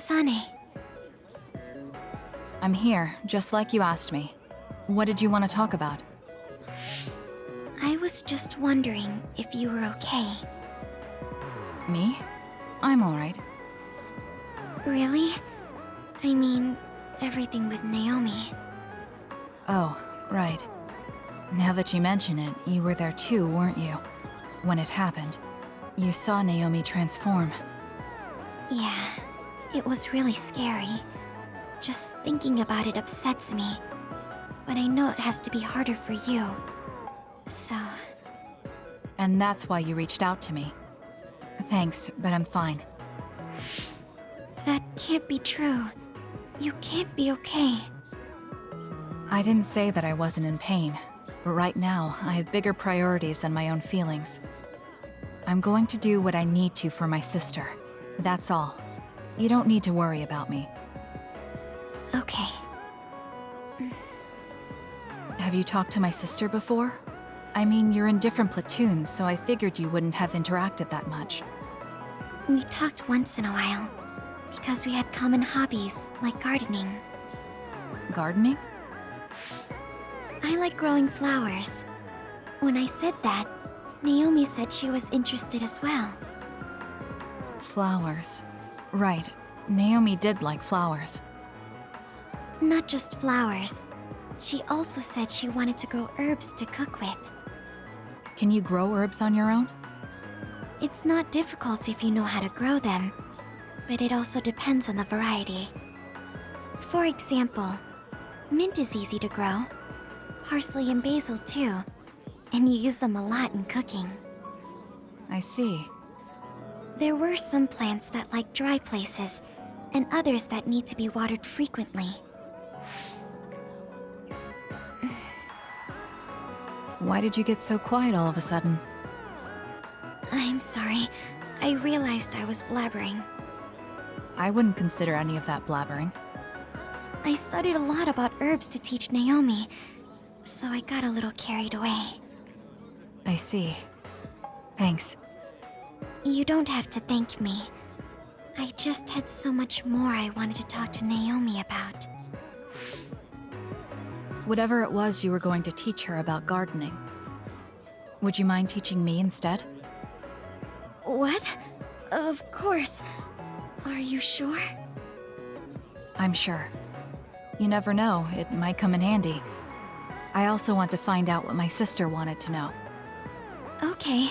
Kasane. I'm here, just like you asked me. What did you want to talk about? I was just wondering if you were okay. Me? I'm alright. Really? I mean, everything with Naomi. Oh, right. Now that you mention it, you were there too, weren't you? When it happened. You saw Naomi transform. Yeah, it was really scary. Just thinking about it upsets me. But I know it has to be harder for you. So... And that's why you reached out to me. Thanks, but I'm fine. That can't be true. You can't be okay. I didn't say that I wasn't in pain, but right now, I have bigger priorities than my own feelings. I'm going to do what I need to for my sister. That's all. You don't need to worry about me. Okay. Have you talked to my sister before? I mean, you're in different platoons, so I figured you wouldn't have interacted that much. We talked once in a while, because we had common hobbies, like gardening. Gardening? I like growing flowers. When I said that, Naomi said she was interested as well. Flowers. Right. Naomi did like flowers. Not just flowers. She also said she wanted to grow herbs to cook with. Can you grow herbs on your own? It's not difficult if you know how to grow them, but it also depends on the variety. For example, mint is easy to grow. Parsley and basil too, and you use them a lot in cooking. I see. There were some plants that like dry places, and others that need to be watered frequently. Why did you get so quiet all of a sudden? I'm sorry. I realized I was blabbering. I wouldn't consider any of that blabbering. I studied a lot about herbs to teach Naomi, so I got a little carried away. I see. Thanks. You don't have to thank me. I just had so much more I wanted to talk to Naomi about. Whatever it was you were going to teach her about gardening. Would you mind teaching me instead? What? Of course. Are you sure? I'm sure. You never know, it might come in handy. I also want to find out what my sister wanted to know. Okay.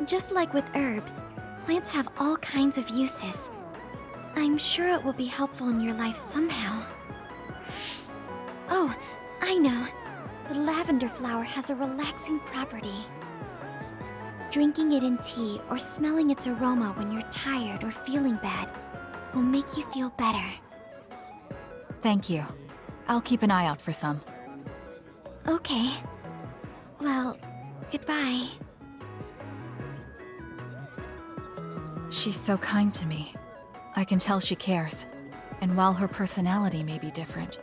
Just like with herbs, plants have all kinds of uses. I'm sure it will be helpful in your life somehow. Oh, I know. The lavender flower has a relaxing property. Drinking it in tea or smelling its aroma when you're tired or feeling bad will make you feel better. Thank you. I'll keep an eye out for some. Okay. Well, goodbye. She's so kind to me. I can tell she cares. And while her personality may be different,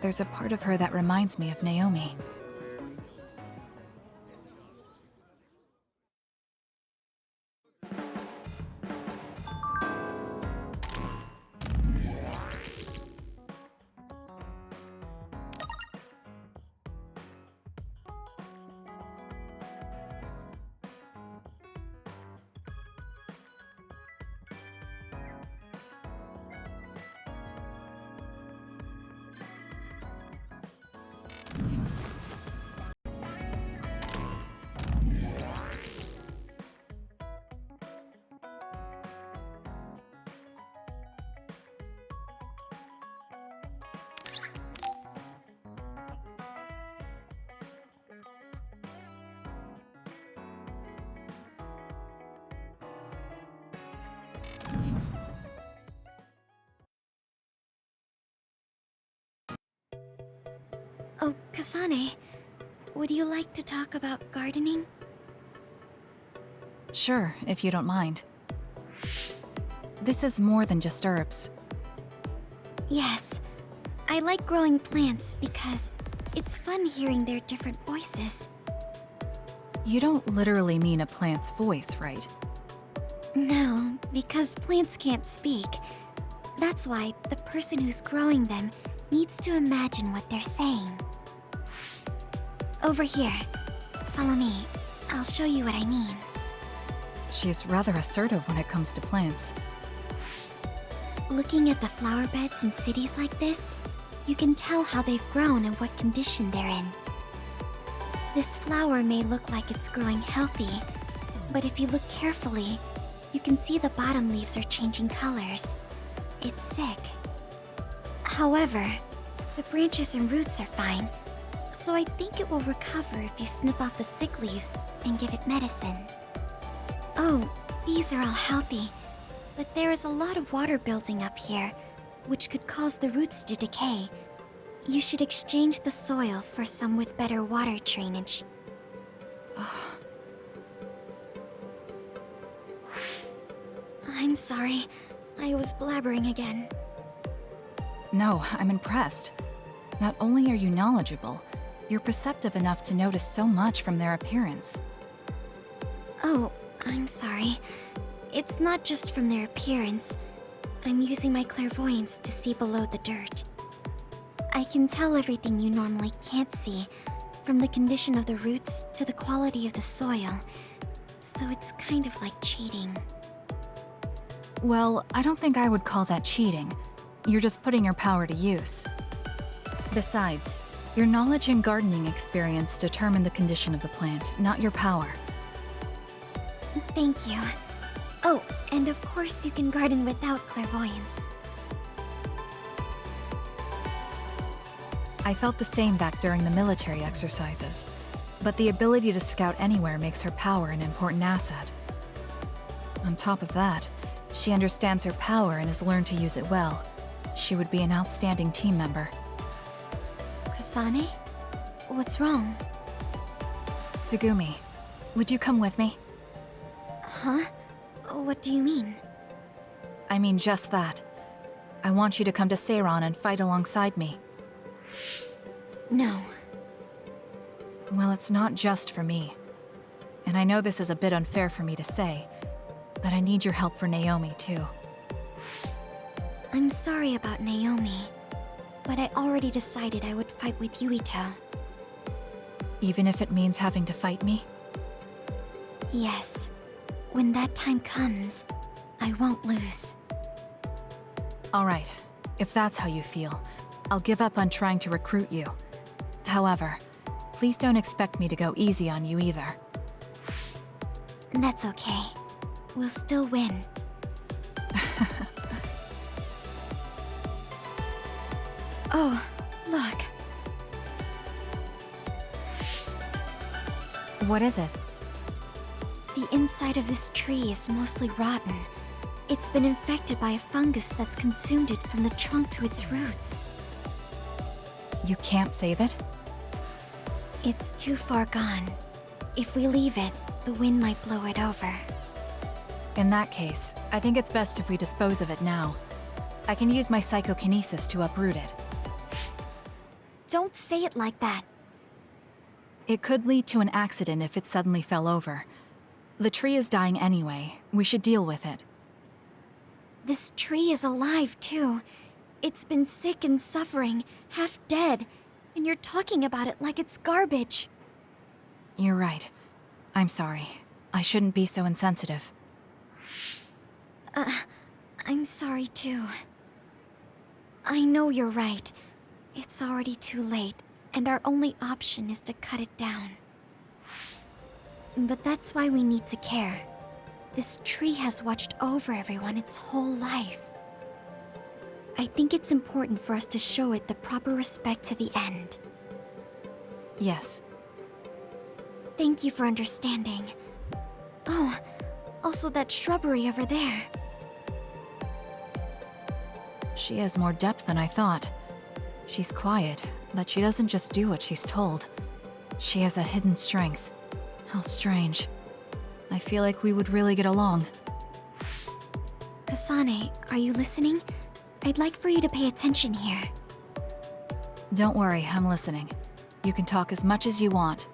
there's a part of her that reminds me of Naomi. Oh, Kasane, would you like to talk about gardening? Sure, if you don't mind. This is more than just herbs. Yes. I like growing plants because it's fun hearing their different voices. You don't literally mean a plant's voice, right? No, because plants can't speak. That's why the person who's growing them needs to imagine what they're saying. Over here. Follow me. I'll show you what I mean. She's rather assertive when it comes to plants. Looking at the flower beds in cities like this, you can tell how they've grown and what condition they're in. This flower may look like it's growing healthy, but if you look carefully, you can see the bottom leaves are changing colors. It's sick. However, the branches and roots are fine, so I think it will recover if you snip off the sick leaves and give it medicine. Oh, these are all healthy, but there is a lot of water building up here, which could cause the roots to decay. You should exchange the soil for some with better water drainage. I'm sorry. I was blabbering again. No, I'm impressed. Not only are you knowledgeable, you're perceptive enough to notice so much from their appearance. Oh, I'm sorry. It's not just from their appearance. I'm using my clairvoyance to see below the dirt. I can tell everything you normally can't see, from the condition of the roots to the quality of the soil. So it's kind of like cheating. Well, I don't think I would call that cheating. You're just putting your power to use. Besides, your knowledge and gardening experience determine the condition of the plant, not your power. Thank you. Oh, and of course you can garden without clairvoyance. I felt the same back during the military exercises, but the ability to scout anywhere makes her power an important asset. On top of that, she understands her power and has learned to use it well. She would be an outstanding team member. Kasane? What's wrong? Tsugumi, would you come with me? Huh? What do you mean? I mean just that. I want you to come to Seiran and fight alongside me. No. Well, it's not just for me. And I know this is a bit unfair for me to say, but I need your help for Naomi, too. I'm sorry about Naomi, but I already decided I would fight with Yuito. Even if it means having to fight me? Yes. When that time comes, I won't lose. All right. If that's how you feel, I'll give up on trying to recruit you. However, please don't expect me to go easy on you either. That's okay. We'll still win. Oh, look. What is it? The inside of this tree is mostly rotten. It's been infected by a fungus that's consumed it from the trunk to its roots. You can't save it? It's too far gone. If we leave it, the wind might blow it over. In that case, I think it's best if we dispose of it now. I can use my psychokinesis to uproot it. Don't say it like that. It could lead to an accident if it suddenly fell over. The tree is dying anyway. We should deal with it. This tree is alive, too. It's been sick and suffering, half dead, and you're talking about it like it's garbage. You're right. I'm sorry. I shouldn't be so insensitive. I'm sorry, too. I know you're right. It's already too late, and our only option is to cut it down. But that's why we need to care. This tree has watched over everyone its whole life. I think it's important for us to show it the proper respect to the end. Yes. Thank you for understanding. Oh, also that shrubbery over there. She has more depth than I thought. She's quiet, but she doesn't just do what she's told. She has a hidden strength. How strange. I feel like we would really get along. Kasane, are you listening? I'd like for you to pay attention here. Don't worry, I'm listening. You can talk as much as you want.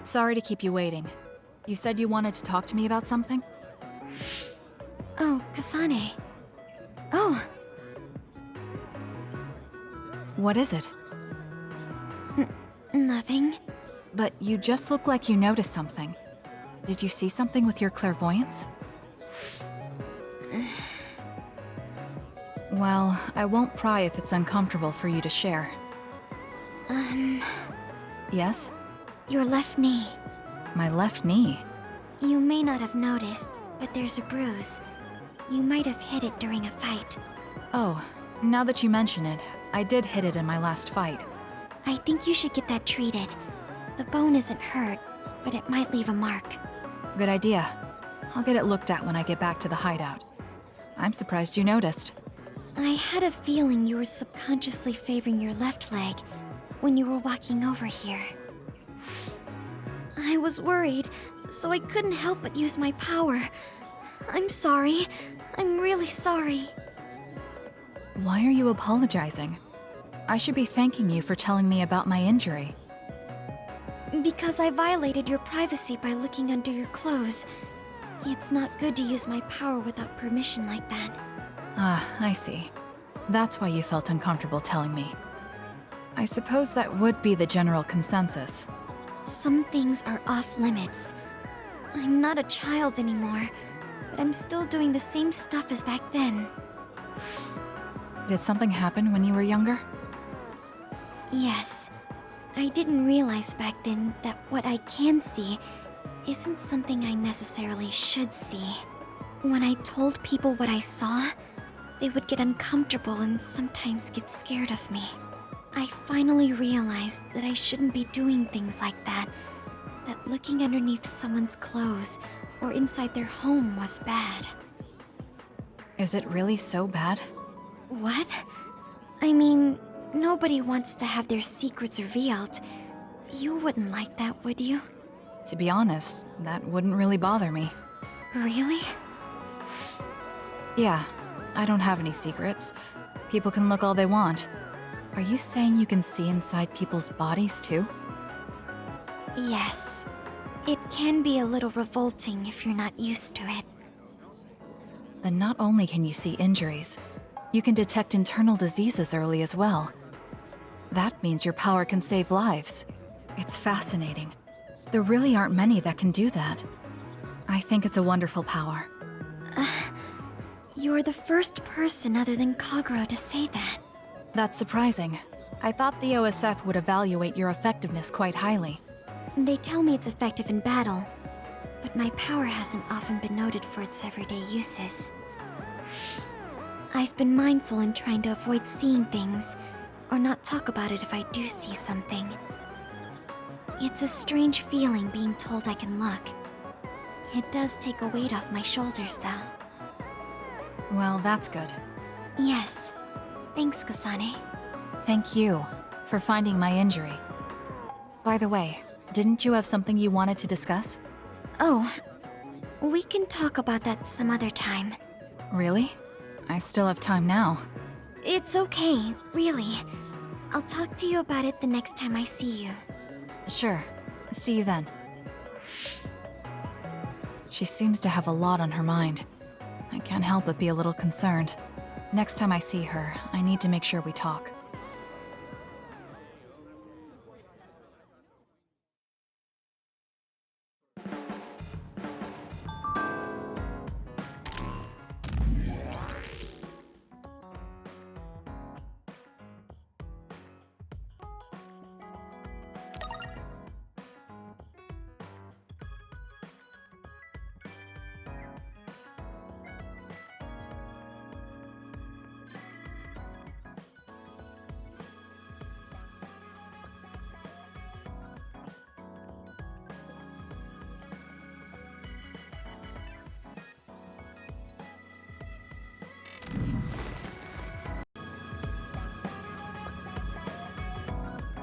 Sorry to keep you waiting. You said you wanted to talk to me about something? Oh, Kasane. Oh, What is it? nothing. But you just look like you noticed something. Did you see something with your clairvoyance? Well, I won't pry if it's uncomfortable for you to share. Yes? Your left knee. My left knee? You may not have noticed, but there's a bruise. You might have hit it during a fight. Oh, now that you mention it, I did hit it in my last fight. I think you should get that treated. The bone isn't hurt, but it might leave a mark. Good idea. I'll get it looked at when I get back to the hideout. I'm surprised you noticed. I had a feeling you were subconsciously favoring your left leg when you were walking over here. I was worried, so I couldn't help but use my power. I'm sorry. I'm really sorry. Why are you apologizing? I should be thanking you for telling me about my injury. Because I violated your privacy by looking under your clothes. It's not good to use my power without permission like that. Ah, I see. That's why you felt uncomfortable telling me. I suppose that would be the general consensus. Some things are off limits. I'm not a child anymore, but I'm still doing the same stuff as back then. Did something happen when you were younger? Yes. I didn't realize back then that what I can see isn't something I necessarily should see. When I told people what I saw, they would get uncomfortable and sometimes get scared of me. I finally realized that I shouldn't be doing things like that, that looking underneath someone's clothes or inside their home was bad. Is it really so bad? What? I mean, nobody wants to have their secrets revealed. You wouldn't like that, would you? To be honest, that wouldn't really bother me. Really? Yeah, I don't have any secrets. People can look all they want. Are you saying you can see inside people's bodies too? Yes. It can be a little revolting if you're not used to it. Then not only can you see injuries, you can detect internal diseases early as well. That means your power can save lives. It's fascinating. There really aren't many that can do that. I think it's a wonderful power. You're the first person other than Kagero to say that. That's surprising. I thought the OSF would evaluate your effectiveness quite highly. They tell me it's effective in battle, but my power hasn't often been noted for its everyday uses. I've been mindful in trying to avoid seeing things, or not talk about it if I do see something. It's a strange feeling being told I can look. It does take a weight off my shoulders, though. Well, that's good. Yes. Thanks, Kasane. Thank you for finding my injury. By the way, didn't you have something you wanted to discuss? Oh, we can talk about that some other time. Really? I still have time now. It's okay, really. I'll talk to you about it the next time I see you. Sure. See you then. She seems to have a lot on her mind. I can't help but be a little concerned. Next time I see her, I need to make sure we talk.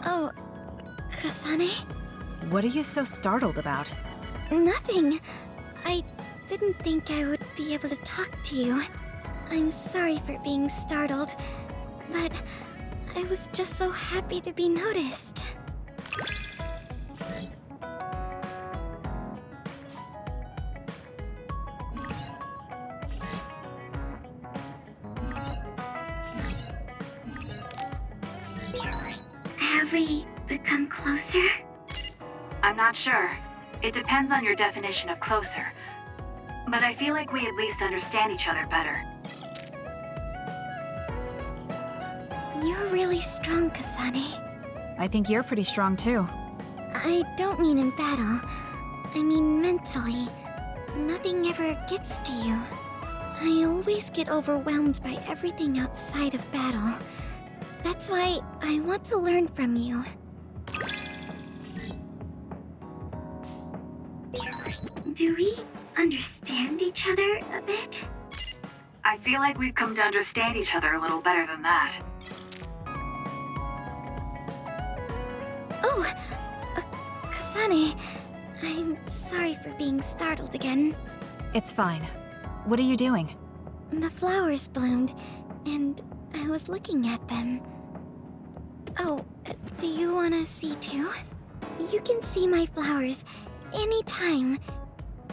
Oh, Kasane? What are you so startled about? Nothing. I didn't think I would be able to talk to you. I'm sorry for being startled, but I was just so happy to be noticed. Have we become closer? I'm not sure. It depends on your definition of closer. But I feel like we at least understand each other better. You're really strong, Kasane. I think you're pretty strong too. I don't mean in battle. I mean mentally. Nothing ever gets to you. I always get overwhelmed by everything outside of battle. That's why I want to learn from you. Do we understand each other a bit? I feel like we've come to understand each other a little better than that. Oh, Kasane, I'm sorry for being startled again. It's fine. What are you doing? The flowers bloomed, and I was looking at them. Oh, do you want to see too? You can see my flowers anytime.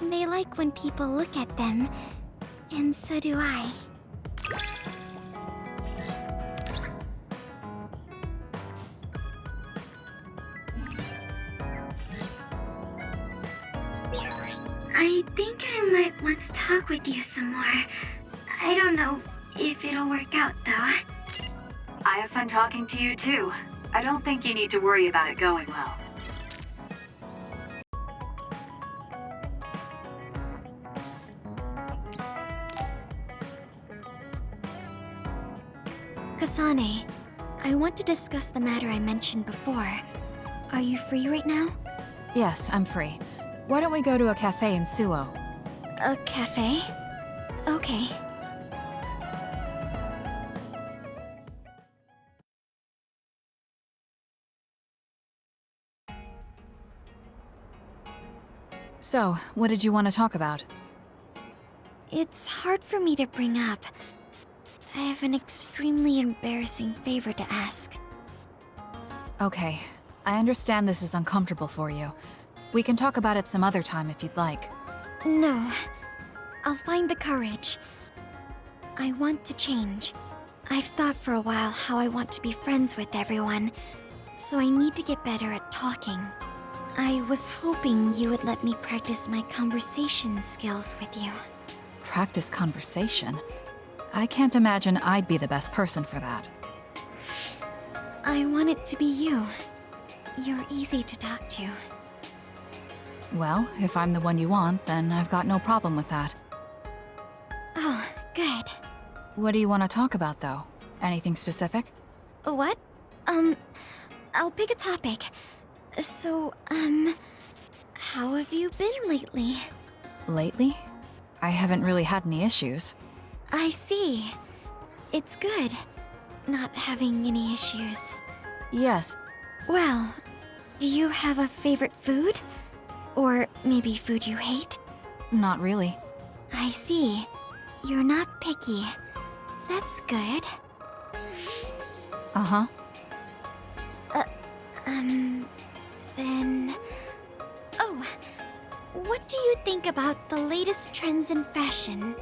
They like when people look at them, and so do I. I think I might want to talk with you some more. I don't know if it'll work out, though. I have fun talking to you too. I don't think you need to worry about it going well. Kasane, I want to discuss the matter I mentioned before. Are you free right now? Yes, I'm free. Why don't we go to a cafe in Suo? A cafe? Okay. So, what did you want to talk about? It's hard for me to bring up. I have an extremely embarrassing favor to ask. Okay, I understand this is uncomfortable for you. We can talk about it some other time if you'd like. No. I'll find the courage. I want to change. I've thought for a while how I want to be friends with everyone, so I need to get better at talking. I was hoping you would let me practice my conversation skills with you. Practice conversation? I can't imagine I'd be the best person for that. I want it to be you. You're easy to talk to. Well, if I'm the one you want, then I've got no problem with that. Oh, good. What do you want to talk about, though? Anything specific? What? I'll pick a topic. So, how have you been lately? Lately? I haven't really had any issues. I see. It's good, not having any issues. Yes. Well, do you have a favorite food? Or maybe food you hate? Not really. I see. You're not picky. That's good. Uh-huh. Then... Oh, what do you think about the latest trends in fashion?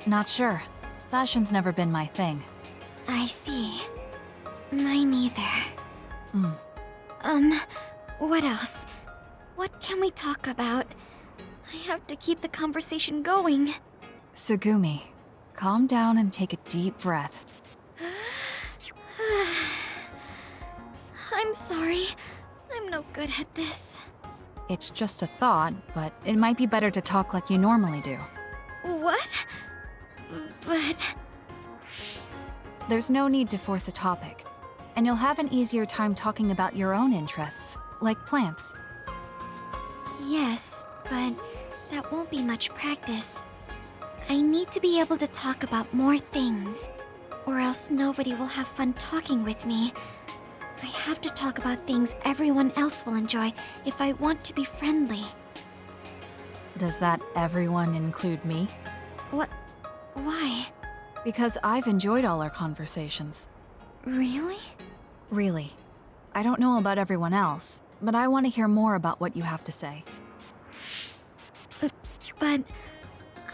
Not sure. Fashion's never been my thing. I see. Mine either. What else? What can we talk about? I have to keep the conversation going. Tsugumi, calm down and take a deep breath. I'm sorry. I'm no good at this. It's just a thought, but it might be better to talk like you normally do. What? But... There's no need to force a topic, and you'll have an easier time talking about your own interests, like plants. Yes, but that won't be much practice. I need to be able to talk about more things, or else nobody will have fun talking with me. I have to talk about things everyone else will enjoy if I want to be friendly. Does that everyone include me? What? Why? Because I've enjoyed all our conversations. Really? Really. I don't know about everyone else, but I want to hear more about what you have to say. But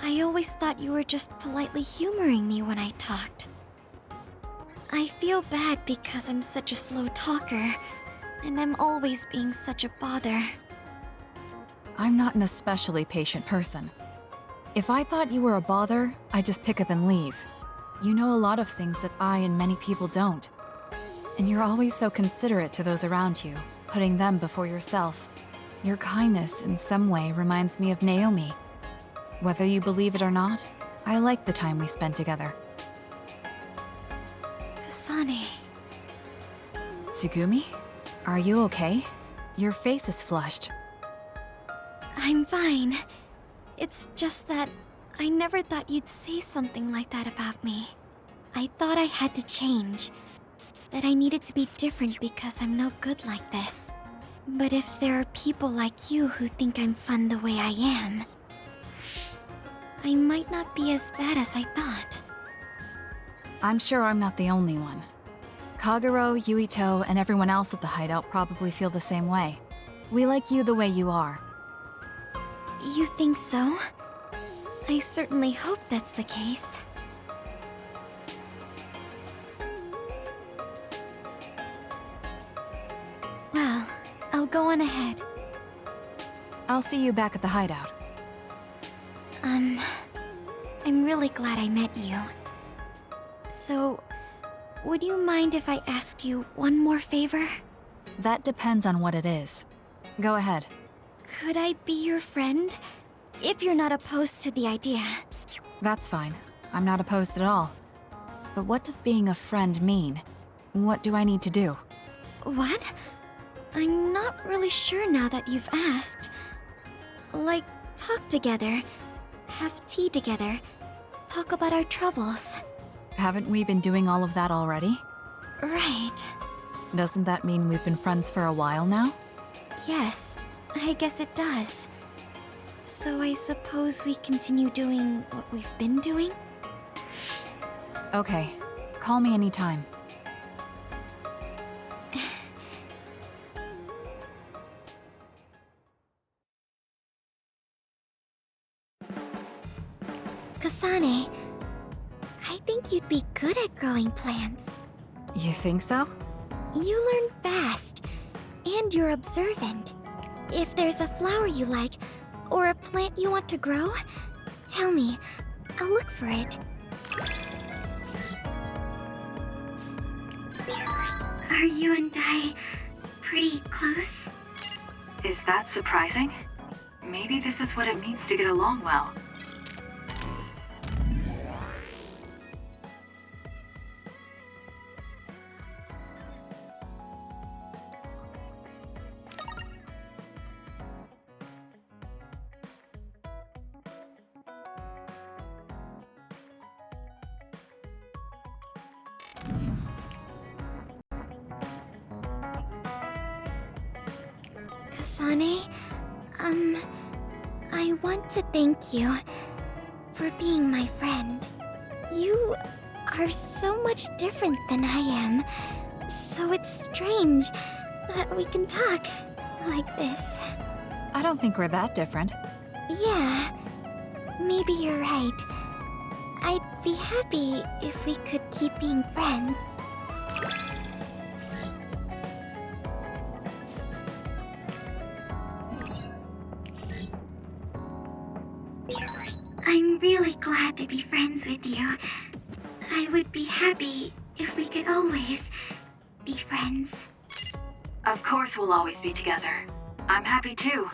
I always thought you were just politely humoring me when I talked. I feel bad because I'm such a slow talker, and I'm always being such a bother. I'm not an especially patient person. If I thought you were a bother, I'd just pick up and leave. You know a lot of things that I and many people don't. And you're always so considerate to those around you, putting them before yourself. Your kindness, in some way, reminds me of Naomi. Whether you believe it or not, I like the time we spent together. Kasane. Tsugumi? Are you okay? Your face is flushed. I'm fine. It's just that I never thought you'd say something like that about me. I thought I had to change. That I needed to be different because I'm no good like this. But if there are people like you who think I'm fun the way I am, I might not be as bad as I thought. I'm sure I'm not the only one. Kagero, Yuito, and everyone else at the hideout probably feel the same way. We like you the way you are. You think so? I certainly hope that's the case. Well, I'll go on ahead. I'll see you back at the hideout. I'm really glad I met you. So, would you mind if I asked you one more favor? That depends on what it is. Go ahead. Could I be your friend? If you're not opposed to the idea. That's fine. I'm not opposed at all. But what does being a friend mean? What do I need to do? What? I'm not really sure now that you've asked. Like, talk together, have tea together, talk about our troubles. Haven't we been doing all of that already? Right. Doesn't that mean we've been friends for a while now? Yes, I guess it does. So I suppose we continue doing what we've been doing? Okay. Call me anytime. Kasane, I think you'd be good at growing plants. You think so? You learn fast, and you're observant. If there's a flower you like, or a plant you want to grow, tell me. I'll look for it. Are you and I pretty close? Is that surprising? Maybe this is what it means to get along well. Kasane, I want to thank you for being my friend. You are so much different than I am, so it's strange that we can talk like this. I don't think we're that different. Yeah, maybe you're right. I'd be happy if we could keep being friends. I'm really glad to be friends with you. I would be happy if we could always be friends. Of course we'll always be together. I'm happy too.